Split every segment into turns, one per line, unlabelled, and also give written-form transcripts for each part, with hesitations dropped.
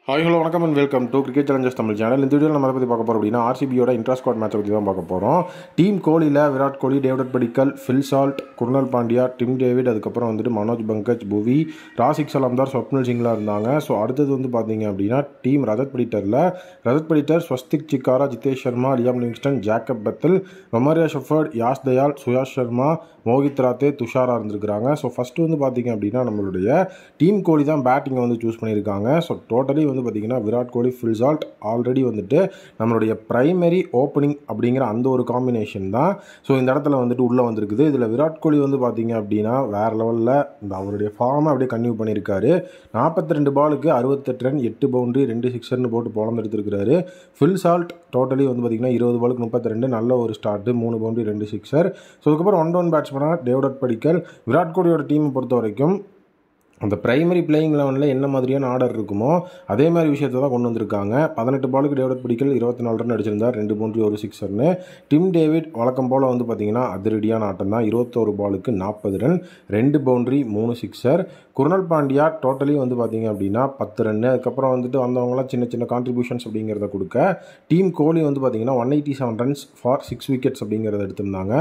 Hi hello வணக்கம் and welcome to cricket Challengers Tamil channel. இந்த வீடியோவில் நம்ம பற்றி பார்க்க போகிறோம் அப்படின்னா ஆர்சிபியோட இன்ட்ரா ஸ்குவாட் மேட்சை பற்றி தான் பார்க்க போகிறோம். டீம் கோலியில் Virat Kohli, David Padikkal, Phil Salt, Krunal Pandya, Tim David, அதுக்கப்புறம் வந்துட்டு மனோஜ் பங்கஜ், புவி, ராசிக் சலாம்தார், ஸ்வப்னில் சிங்லாம் இருந்தாங்க. ஸோ அடுத்தது வந்து பார்த்தீங்க அப்படின்னா team Rajat Patidar, Swastik Chikara, Jitesh Sharma, Liam Livingstone, Jacob Bethell, Romario Shepherd, Yash Dayal, Suyash Sharma, Mohit Rathee, Thushara இருந்திருக்கிறாங்க. ஸோ ஃபஸ்ட்டு வந்து பார்த்தீங்க அப்படின்னா நம்மளுடைய டீம் கோலி தான் பேட்டிங்கை வந்து சூஸ் பண்ணியிருக்காங்க. ஸோ டோட்டலி வந்து பார்த்தீங்கன்னா Virat Kohli, Phil Salt already வந்துட்டு நம்மளுடைய பிரைமரி ஓப்பனிங் அப்படிங்கிற அந்த ஒரு காம்பினேஷன் தான். ஸோ இந்த இடத்துல வந்துட்டு உள்ளே வந்திருக்குது. இதில் விராட் கோலி வந்து பார்த்தீங்க அப்படின்னா வேறு லெவலில் இந்த அவருடைய ஃபார்மை அப்படியே கன்டினியூ பண்ணியிருக்காரு. 42 பாலுக்கு 68 ரன், 8 பவுண்டரி, 2 சிக்ஸர்னு போட்டு பொழந்தெடுத்துருக்காரு. ஃபில் சால்ட் டோட்டலி வந்து பார்த்தீங்கன்னா 20 பாலுக்கு 32, நல்ல ஒரு ஸ்டார்ட்டு, 3 பவுண்டரி, 2 சிக்ஸர். ஸோ அதுக்கப்புறம் ஒன் டவுன் பேட்ஸ்மேனாக டேவிட் படிக்கல். விராட் கோலியோட டீமை பொறுத்த வரைக்கும் அந்த பிரைமரி பிளேயிங் லெவனில் என்ன மாதிரியான ஆர்டர் இருக்குமோ அதே மாதிரி விஷயத்தை தான் கொண்டு வந்திருக்காங்க. 18 பாலுக்கு டேவிட் படிக்கல் 24 ரன் அடிச்சிருந்தார், 2 பவுண்டரி, 1 சிக்ஸர்னு. டிம் டேவிட் வழக்கம் போல் வந்து பார்த்தீங்கன்னா அதிரடியான ஆட்டம் தான். 21 பாலுக்கு 40 run, 2 boundary, 3 sixer. Krunal Pandya totally வந்து பார்த்தீங்க அப்படின்னா 10 ரன்னு. அதுக்கப்புறம் வந்துட்டு வந்தவங்களாம் சின்ன சின்ன கான்ட்ரிபியூஷன்ஸ் அப்படிங்கிறத கொடுக்க டீம் கோலி வந்து பார்த்தீங்கன்னா 187 ரன்ஸ் ஃபார் 6 விக்கெட்ஸ் அப்படிங்கிறத எடுத்திருந்தாங்க.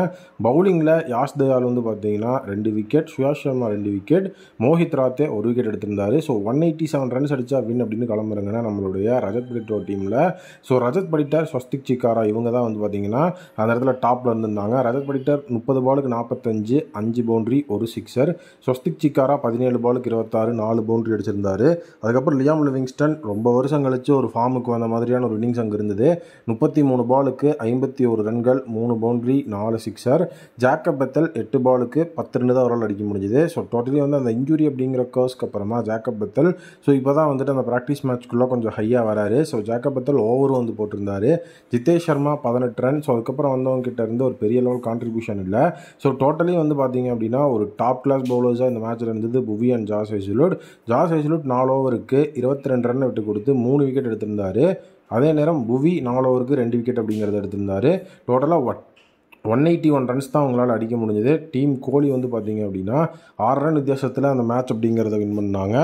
பவுலிங்கில் யாஷ் தயால் வந்து பார்த்தீங்கன்னா 2 wicket, Suyash Sharma 2 wicket, Mohit Rathee 1 wicket எடுத்திருந்தாரு. ஸோ 187 ரன்ஸ் அடித்தா வின் அப்படின்னு கிளம்புறாங்கன்னா நம்மளுடைய ரஜத் படிட்டர் டீமில். ஸோ ரஜத் படிட்டர், ஸ்வஸ்திக் சிக்காரா இவங்க தான் வந்து பார்த்தீங்கன்னா அந்த இடத்துல டாப்பில் இருந்திருந்தாங்க. ரஜத் படிட்டர் 30 பாலுக்கு 45, 5 பவுண்டரி, 1 சிக்ஸர். ஸ்வஸ்திக் சிக்காரா 17 பாலுக்கு 26, 4 பவுண்டரி அடிச்சிருந்தாரு. அதுக்கப்புறம் லியாம் லிவிங்ஸ்டன் ரொம்ப வருஷம் கழிச்சு ஒரு ஃபார்முக்கு வந்த மாதிரியான ஒரு இன்னிங்ஸ் அங்கே இருந்தது. 33 பாலுக்கு 51 ரன்கள், 3 பவுண்டரி, 4 சிக்ஸர். ஜேக்கப் பெத்தல் 8 பாலுக்கு 10 ரன் தான் அவரால் அடிக்க முடிஞ்சுது. ஸோ டோட்டலி வந்து அந்த இன்ஜுரி அப்படிங்கிற கர்ஸ்க்கு அப்புறமா ஜேக்கப் பெத்தல் ஸோ இப்போ தான் வந்துட்டு அந்த ப்ராக்டிஸ் மேட்ச்க்குள்ளே கொஞ்சம் ஹையாக வராரு. ஸோ ஜேக்கப் பெத்தல் ஓவரும் வந்து போட்டிருந்தாரு. ஜிதேஷ் சர்மா 18 ரன். ஸோ அதுக்கப்புறம் வந்தவங்க கிட்ட இருந்து ஒரு பெரிய லெவல் கான்ட்ரிபியூஷன் இல்லை. ஸோ டோட்டலி வந்து பார்த்தீங்க அப்படின்னா ஒரு டாப் கிளாஸ் பவுலர்ஸாக இந்த மேட்ச்சில் இருந்தது புவி அண்ட் ஜாஸ் ஹேசல்வுட். 4 ஓவருக்கு 22 ரன் விட்டு கொடுத்து 3 விக்கெட் எடுத்திருந்தாரு. அதே நேரம் புவி 4 ஓவருக்கு 2 விக்கெட் அப்படிங்கிறத எடுத்திருந்தாரு. டோட்டலாக 181 ரன்ஸ் தான் அவங்களால் அடிக்க முடிஞ்சது. டீம் கோலி வந்து பார்த்தீங்க அப்படின்னா 6 ரன் வித்தியாசத்தில் அந்த மேட்ச் அப்படிங்கிறத வின் பண்ணாங்க.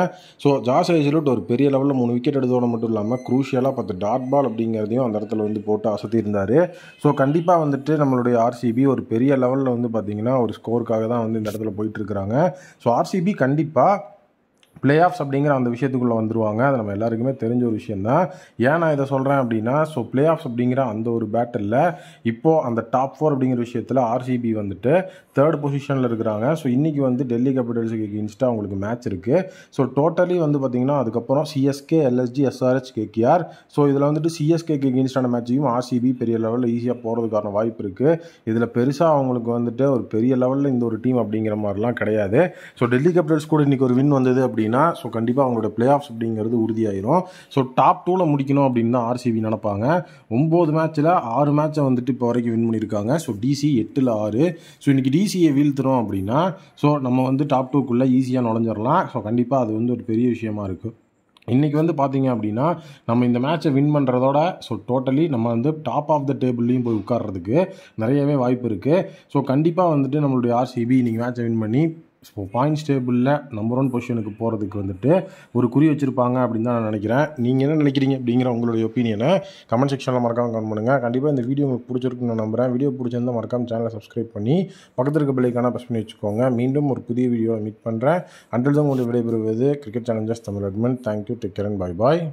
ஸோ ஜாஸ் ஹேசல்வுட் ஒரு பெரிய லெவலில் 3 விக்கெட் எடுத்தோட மட்டும் இல்லாமல் க்ரூஷியலாக 10 டாட் பால் அப்படிங்கிறதையும் அந்த இடத்துல வந்து போட்டு அசத்தியிருந்தார். ஸோ கண்டிப்பாக வந்துட்டு நம்மளுடைய ஆர்சிபி ஒரு பெரிய லெவலில் வந்து பார்த்தீங்கன்னா ஒரு ஸ்கோருக்காக தான் வந்து இந்த இடத்துல போயிட்டுருக்குறாங்க. ஸோ ஆர்சிபி கண்டிப்பாக பிளே ஆஃப்ஸ் அப்படிங்கிற அந்த விஷயத்துக்குள்ளே வந்துருவாங்க. அது நம்ம எல்லாருக்குமே தெரிஞ்ச ஒரு விஷயம் தான். ஏன் நான் இதை சொல்கிறேன் அப்படின்னா ஸோ பிளே ஆஃப்ஸ் அப்படிங்கிற அந்த ஒரு பேட்டில் இப்போது அந்த டாப் 4 அப்படிங்கிற விஷயத்தில் ஆர்சிபி வந்துட்டு 3rd பொசிஷனில் இருக்கிறாங்க. ஸோ இன்றைக்கி வந்து டெல்லி கேபிட்டல்ஸுக்கு எகெயின்ஸ்டாக அவங்களுக்கு மேட்ச் இருக்குது. ஸோ டோட்டலி வந்து பார்த்திங்கன்னா அதுக்கப்புறம் CSK, LSG, SRH, KKR. So இதில் வந்துட்டு சிஎஸ்கேக்கு எகெயின்ஸ்டான மேட்சையும் ஆர்சிபி பெரிய லெவலில் ஈஸியாக போகிறதுக்கான வாய்ப்பு இருக்குது. இதில் பெருசாக அவங்களுக்கு வந்துட்டு ஒரு பெரிய லெவலில் இந்த ஒரு டீம் அப்படிங்கிற மாதிரிலாம் கிடையாது. ஸோ டெல்லி கேபிட்டல்ஸ் கூட இன்றைக்கி ஒரு வின் வந்தது அப்படின்னா ஸோ கண்டிப்பாக அவங்களோட பிளே ஆஃப்ஸ் அப்படிங்கிறது உறுதியாயிரும். ஸோ டாப் 2ல் முடிக்கணும் அப்படின்னு தான் ஆர்சிபி நினைப்பாங்க. 9 மேட்ச்சில் 6 மேட்சை வந்துட்டு இப்போ வரைக்கும் வின் பண்ணியிருக்காங்க. So DC 8ல் 6. ஸோ இன்றைக்கி டிசியை வீழ்த்துறோம் அப்படின்னா ஸோ நம்ம வந்து டாப் 2க்குள்ளே ஈஸியாக நுழைஞ்சிடலாம். ஸோ கண்டிப்பாக அது வந்து ஒரு பெரிய விஷயமா இருக்குது. இன்றைக்கி வந்து பார்த்தீங்க அப்படின்னா நம்ம இந்த மேட்சை வின் பண்ணுறதோட ஸோ டோட்டலி நம்ம வந்து டாப் ஆஃப் த டேபிள்லையும் போய் உட்கார்றதுக்கு நிறையவே வாய்ப்பு இருக்குது. ஸோ கண்டிப்பாக வந்துட்டு நம்மளுடைய ஆர்சிபி இன்றைக்கி மேட்சை வின் பண்ணி ஸோ பாயிண்ட்ஸ் டேபிளில் நம்பர் 1 பொசிஷனுக்கு போகிறதுக்கு வந்துட்டு ஒரு குறி வச்சுருப்பாங்க அப்படின்னு தான் நான் நினைக்கிறேன். நீங்கள் என்ன நினைக்கிறீங்க அப்படிங்கிற உங்களுடைய ஒப்பீனியனை கமெண்ட் செக்ஷனில் மறக்காமல் கமெண்ட் பண்ணுங்கள். கண்டிப்பாக இந்த வீடியோ உங்களுக்கு பிடிச்சிருக்குன்னு நான் நம்புகிறேன். வீடியோ பிடிச்சிருந்தால் மறக்காமல் சேனலை சப்ஸ்கிரைப் பண்ணி பக்கத்தில் இருக்க பெல்லைக்கான ப்ரெஸ் பண்ணி வச்சுக்கோங்க. மீண்டும் ஒரு புதிய வீடியோவை மீட் பண்ணுறேன். அண்டில் தான் உங்களுடைய விடைபெறுவது cricket Challengers Tamil admin. Thank you, take care and bye bye.